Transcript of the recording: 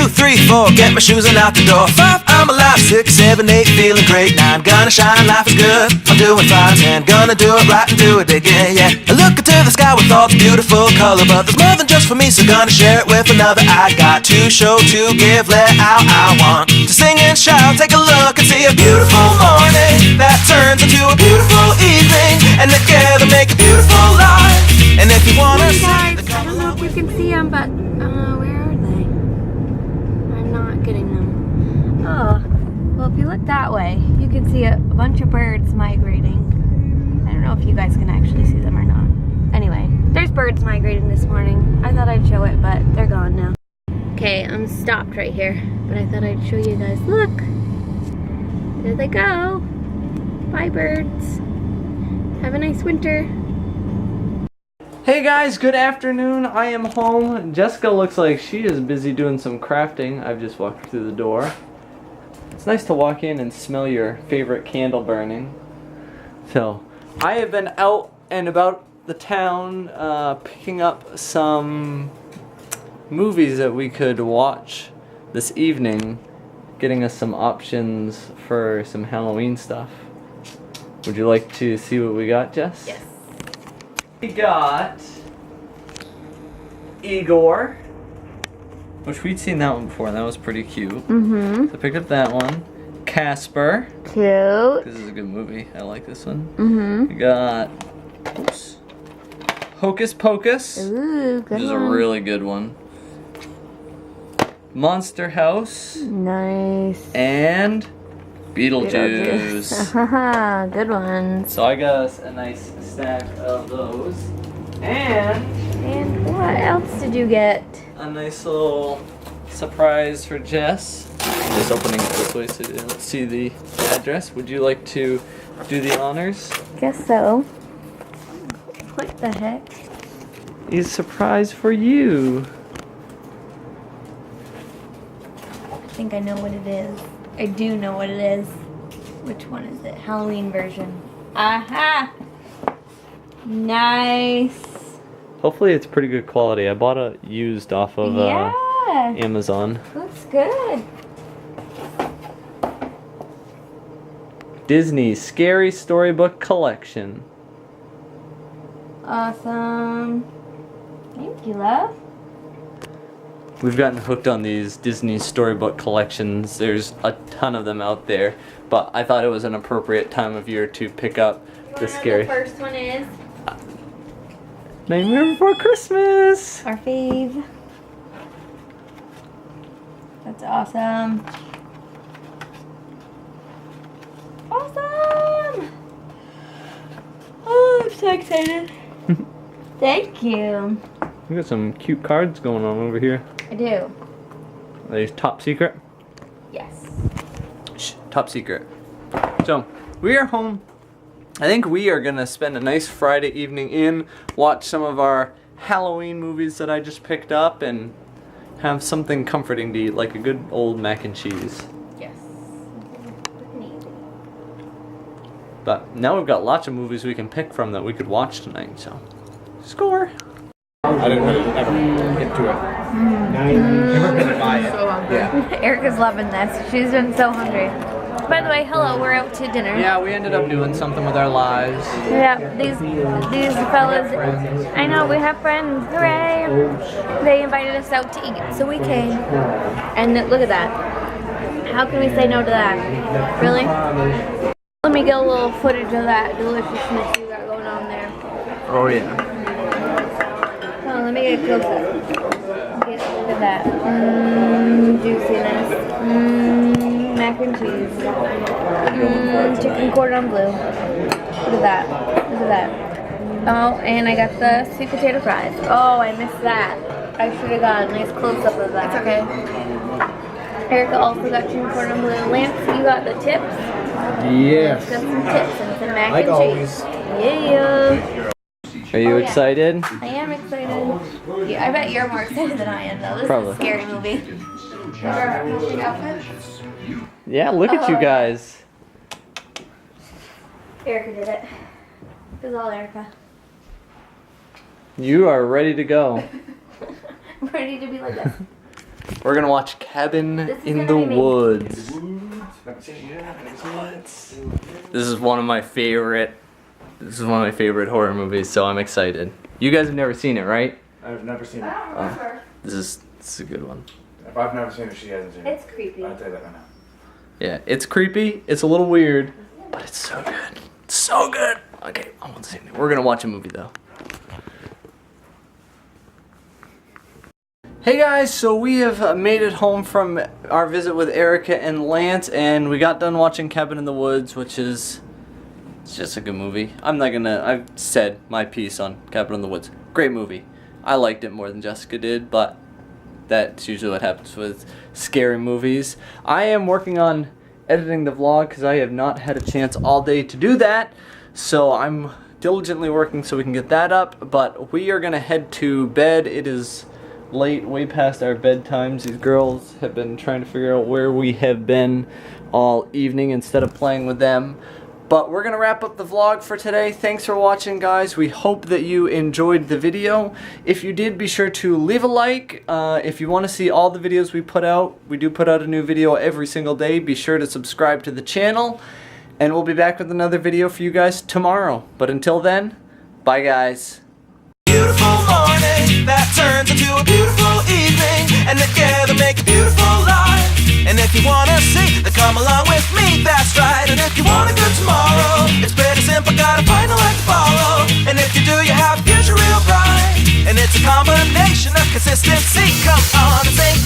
2, 3, 4, get my shoes and out the door. 5, I'm alive. 6, 7, 8, feeling great. 9, gonna shine, life is good. I'm doing fine. 10, gonna do it right and do it again, yeah. I look into the sky with all the beautiful color, but there's more than just for me, so gonna share it with another. I got to show, to give, let out. I want to sing and shout. Take a look and see a beautiful morning that turns into a beautiful evening, and together make a beautiful life. And if you wanna hey see guys, the I don't know if you can see them, but where are they? I'm not getting them. Oh, well, if you look that way, you can see a bunch of birds migrating. I don't know if you guys can actually see them or not. Anyway, there's birds migrating this morning. I thought I'd show it, but they're gone now. Okay, I'm stopped right here, but I thought I'd show you guys. Look, there they go. Bye, birds. Have a nice winter. Hey guys, good afternoon. I am home. Jessica looks like she is busy doing some crafting. I've just walked through the door. It's nice to walk in and smell your favorite candle burning. So, I have been out and about the town picking up some movies that we could watch this evening, getting us some options for some Halloween stuff. Would you like to see what we got, Jess? Yes. We got Igor, which we'd seen that one before, and that was pretty cute. Mm-hmm. So I picked up that one. Casper. Cute. This is a good movie. I like this one. Mm-hmm. We got Hocus Pocus, Ooh, good which is a one. really good one. Monster House. Nice. And Beetlejuice. Haha, good ones. So I got us a nice stack of those. And what else did you get? A nice little surprise for Jess. I'm just opening it this way so you don't see the address. Would you like to do the honors? Guess so. What the heck? A surprise for you. I think I know what it is. I do know what it is. Which one is it? Halloween version. Aha! Nice. Hopefully it's pretty good quality. I bought it used off of Yeah. Amazon. Looks good. Disney Scary Storybook Collection. Awesome. Thank you, love. We've gotten hooked on these Disney Storybook collections. There's a ton of them out there, but I thought it was an appropriate time of year to pick up the scary. The first one is Nightmare Before Christmas. our fave. That's awesome. Awesome! Oh, I'm so excited. Thank you. We got some cute cards going on over here. I do. Are these top secret? Yes. Shh, top secret. So, we are home. I think we are gonna spend a nice Friday evening in, watch some of our Halloween movies that I just picked up, and have something comforting to eat, like a good old mac and cheese. Yes. But now we've got lots of movies we can pick from that we could watch tonight, so score! I didn't really ever get to it. Never been to buy it. Yeah. Erica's loving this. She's been so hungry. By the way, hello, we're out to dinner. Yeah, we ended up doing something with our lives. Yeah, these fellas, I know, we have friends, hooray! They invited us out to eat, so we came. And look at that. How can we say no to that? Really? Let me get a little footage of that deliciousness you got going on there. Oh yeah. Oh, let me get close up. Look at that. Juiciness. Mac and cheese. Chicken cordon bleu. Look at that. Look at that. Oh, and I got the sweet potato fries. Oh, I missed that. I should have got a nice close-up of that. It's okay. Erica also got chicken cordon bleu. Lance, you got the tips? Yes. Got some tips and some mac Like and always. cheese. Yeah. Are you Oh, yeah. excited? I am excited. Yeah, I bet you're more excited than I am, though. This Probably. is a scary movie. Yeah, look at you Oh. guys. Erica did it. It was all Erica. You are ready to go. I'm ready to be like this. We're gonna watch Cabin This is in gonna the be me. Woods. Never seen it yet. Never seen it. This is one of my favorite. This is one of my favorite horror movies, so I'm excited. You guys have never seen it, right? I've never seen it. This is a good one. If I've never seen it, she hasn't seen it. It's creepy. I'll tell you that right now. Yeah, it's creepy. It's a little weird, but it's so good. It's so good. Okay, I won't say anything. We're gonna watch a movie though. Hey guys, so we have made it home from our visit with Erica and Lance, and we got done watching Cabin in the Woods, which is it's just a good movie. I've said my piece on Cabin in the Woods. Great movie. I liked it more than Jessica did, but that's usually what happens with scary movies. I am working on editing the vlog because I have not had a chance all day to do that, so I'm diligently working so we can get that up, but we are gonna head to bed. It is late, way past our bedtimes. These girls have been trying to figure out where we have been all evening instead of playing with them. But we're gonna wrap up the vlog for today. Thanks for watching, guys. We hope that you enjoyed the video. If you did, be sure to leave a like. If you want to see all the videos we put out, we do put out a new video every single day. Be sure to subscribe to the channel, and we'll be back with another video for you guys tomorrow. But until then, bye guys. Beautiful morning that turns into a beautiful evening, and together make a beautiful life. And if you wanna see, then come along with me, that's right. And if you want a good tomorrow, it's pretty simple, gotta find a light to follow. And if you do, you have a future real bright. And it's a combination of consistency. Come on and sing